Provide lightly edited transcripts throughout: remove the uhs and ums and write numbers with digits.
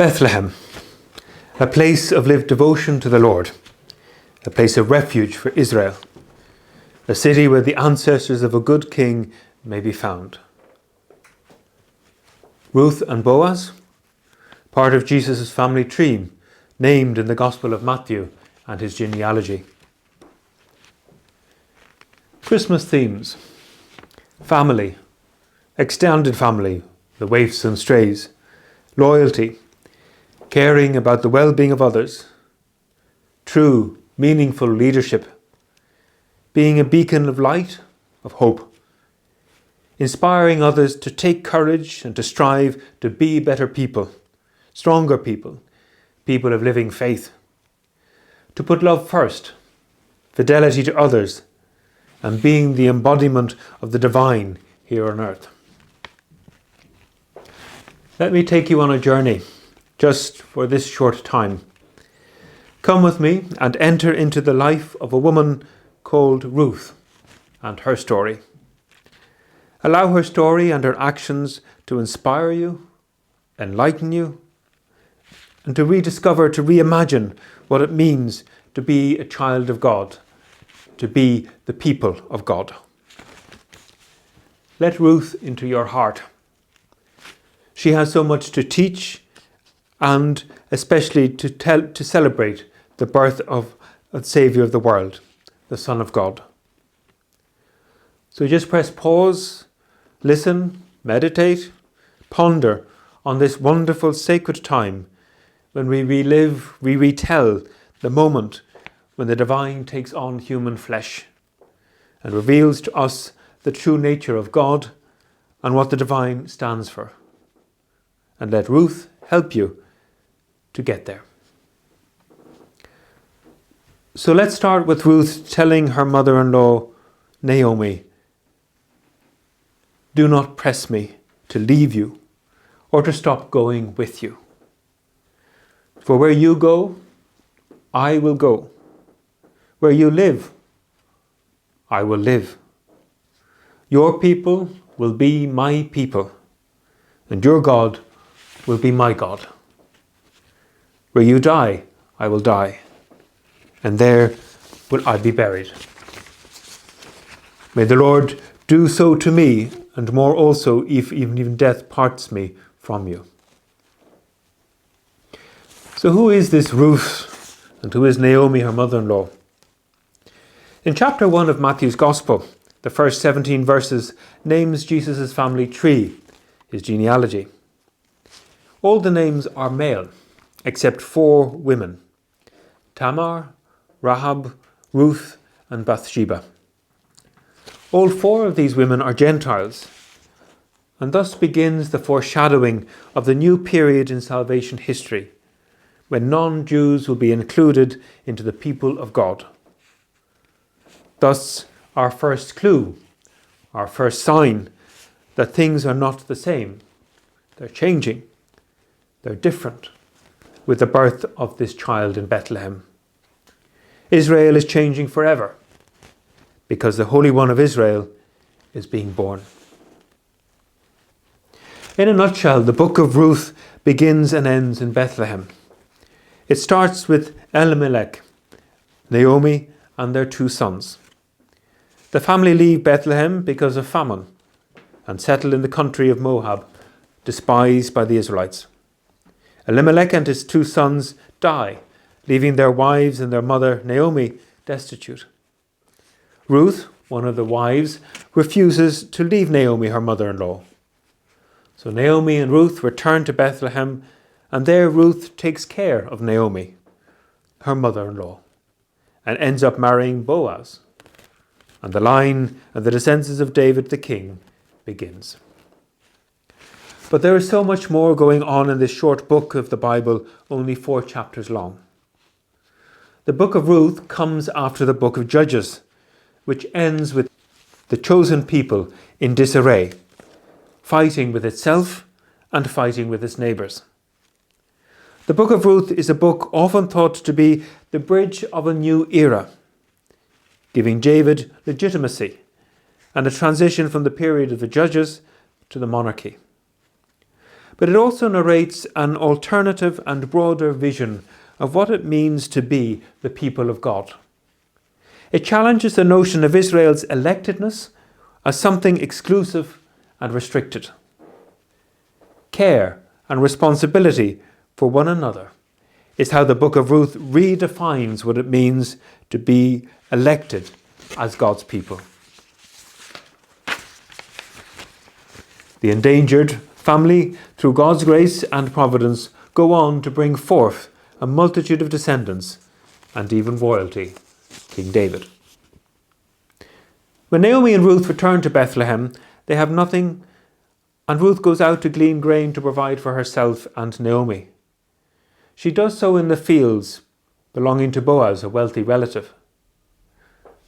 Bethlehem, a place of lived devotion to the Lord, a place of refuge for Israel, a city where the ancestors of a good king may be found. Ruth and Boaz, part of Jesus' family tree, named in the Gospel of Matthew and his genealogy. Christmas themes: family, extended family, the waifs and strays, loyalty, caring about the well-being of others, true, meaningful leadership, being a beacon of light, of hope, inspiring others to take courage and to strive to be better people, stronger people, people of living faith, to put love first, fidelity to others, and being the embodiment of the divine here on earth. Let me take you on a journey, just for this short time. Come with me and enter into the life of a woman called Ruth and her story. Allow her story and her actions to inspire you, enlighten you, and to rediscover, to reimagine what it means to be a child of God, to be the people of God. Let Ruth into your heart. She has so much to teach, and especially to celebrate the birth of the Saviour of the world, the Son of God. So just press pause, listen, meditate, ponder on this wonderful sacred time when we relive, we retell the moment when the divine takes on human flesh and reveals to us the true nature of God and what the divine stands for. And let Ruth help you to get there. So let's start with Ruth telling her mother-in-law, Naomi, "Do not press me to leave you or to stop going with you. For where you go, I will go. Where you live, I will live. Your people will be my people, and your God will be my God. Where you die, I will die, and there will I be buried. May the Lord do so to me, and more also, if even death parts me from you." So who is this Ruth, and who is Naomi, her mother-in-law? In chapter 1 of Matthew's Gospel, the first 17 verses names Jesus' family tree, his genealogy. All the names are male, except 4 women: Tamar, Rahab, Ruth, and Bathsheba. All 4 of these women are Gentiles, and thus begins the foreshadowing of the new period in salvation history, when non-Jews will be included into the people of God. Thus, our first clue, our first sign that things are not the same. They're changing. They're different with the birth of this child in Bethlehem. Israel is changing forever because the Holy One of Israel is being born. In a nutshell, the book of Ruth begins and ends in Bethlehem. It starts with Elimelech, Naomi, and their 2 sons. The family leave Bethlehem because of famine and settle in the country of Moab, despised by the Israelites. Elimelech and his 2 sons die, leaving their wives and their mother Naomi destitute. Ruth, one of the wives, refuses to leave Naomi, her mother-in-law. So Naomi and Ruth return to Bethlehem, and there Ruth takes care of Naomi, her mother-in-law, and ends up marrying Boaz. And the line of the descendants of David the king begins. But there is so much more going on in this short book of the Bible, only 4 chapters long. The book of Ruth comes after the book of Judges, which ends with the chosen people in disarray, fighting with itself and fighting with its neighbours. The book of Ruth is a book often thought to be the bridge of a new era, giving David legitimacy and a transition from the period of the Judges to the monarchy. but it also narrates an alternative and broader vision of what it means to be the people of God. It challenges the notion of Israel's electedness as something exclusive and restricted. Care and responsibility for one another is how the book of Ruth redefines what it means to be elected as God's people. The endangered family, through God's grace and providence, go on to bring forth a multitude of descendants and even royalty, King David. When Naomi and Ruth return to Bethlehem, they have nothing, and Ruth goes out to glean grain to provide for herself and Naomi. She does so in the fields belonging to Boaz, a wealthy relative.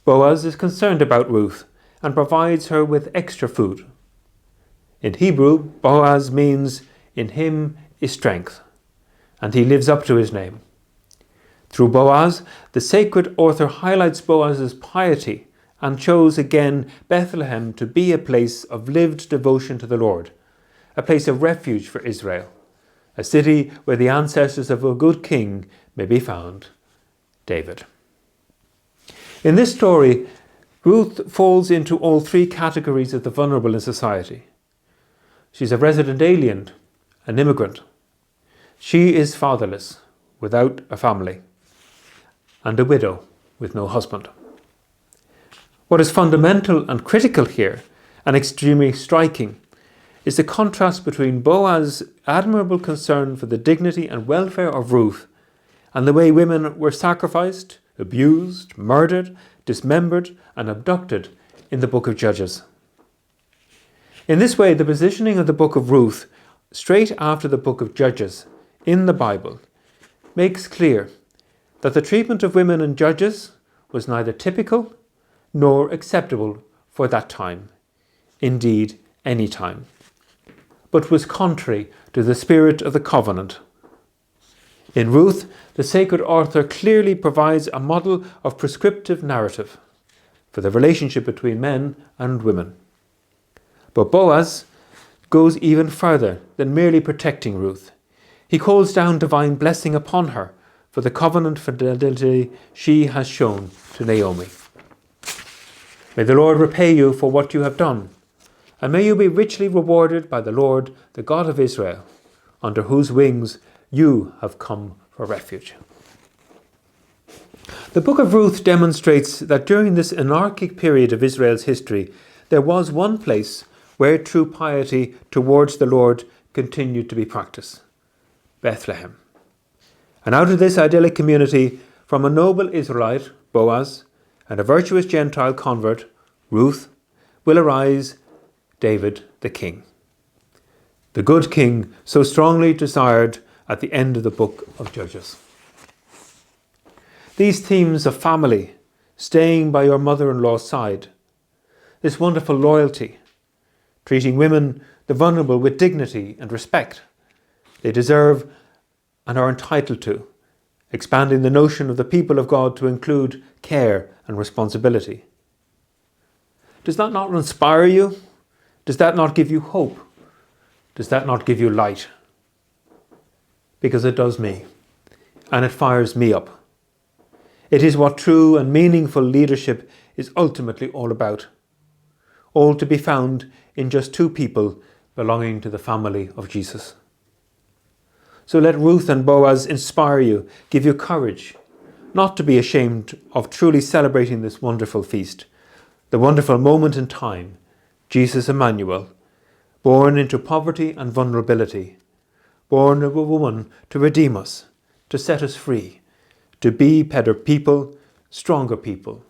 Boaz is concerned about Ruth and provides her with extra food. In Hebrew, Boaz means "in him is strength," and he lives up to his name. Through Boaz, the sacred author highlights Boaz's piety and chose again Bethlehem to be a place of lived devotion to the Lord, a place of refuge for Israel, a city where the ancestors of a good king may be found, David. In this story, Ruth falls into all three categories of the vulnerable in society. She's a resident alien, an immigrant. She is fatherless, without a family, and a widow with no husband. What is fundamental and critical here, and extremely striking, is the contrast between Boaz's admirable concern for the dignity and welfare of Ruth and the way women were sacrificed, abused, murdered, dismembered, and abducted in the book of Judges. In this way, the positioning of the book of Ruth, straight after the book of Judges, in the Bible, makes clear that the treatment of women in Judges was neither typical nor acceptable for that time, indeed any time, but was contrary to the spirit of the covenant. In Ruth, the sacred author clearly provides a model of prescriptive narrative for the relationship between men and women. But Boaz goes even further than merely protecting Ruth. He calls down divine blessing upon her for the covenant fidelity she has shown to Naomi. May the Lord repay you for what you have done, and may you be richly rewarded by the Lord, the God of Israel, under whose wings you have come for refuge. The book of Ruth demonstrates that during this anarchic period of Israel's history, there was one place where true piety towards the Lord continued to be practiced: Bethlehem. And out of this idyllic community, from a noble Israelite, Boaz, and a virtuous Gentile convert, Ruth, will arise David the king. The good king so strongly desired at the end of the book of Judges. These themes of family, staying by your mother-in-law's side, this wonderful loyalty, treating women, the vulnerable, with dignity and respect they deserve and are entitled to, expanding the notion of the people of God to include care and responsibility. Does that not inspire you? Does that not give you hope? Does that not give you light? Because it does me, and it fires me up. It is what true and meaningful leadership is ultimately all about, all to be found in just two people belonging to the family of Jesus. So let Ruth and Boaz inspire you, give you courage, not to be ashamed of truly celebrating this wonderful feast, the wonderful moment in time, Jesus Emmanuel, born into poverty and vulnerability, born of a woman to redeem us, to set us free, to be better people, stronger people,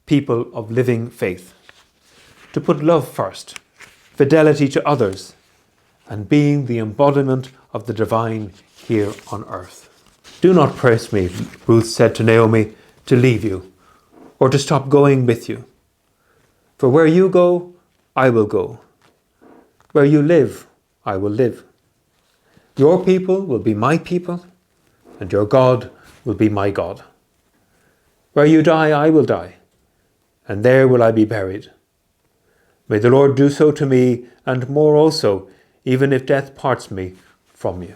people of living faith, to put love first, fidelity to others, and being the embodiment of the divine here on earth. Do not press me, Ruth said to Naomi, to leave you, or to stop going with you. For where you go, I will go. Where you live, I will live. Your people will be my people, and your God will be my God. Where you die, I will die, and there will I be buried. May the Lord do so to me, and more also, even if death parts me from you.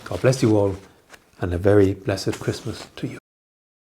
God bless you all, and a very blessed Christmas to you.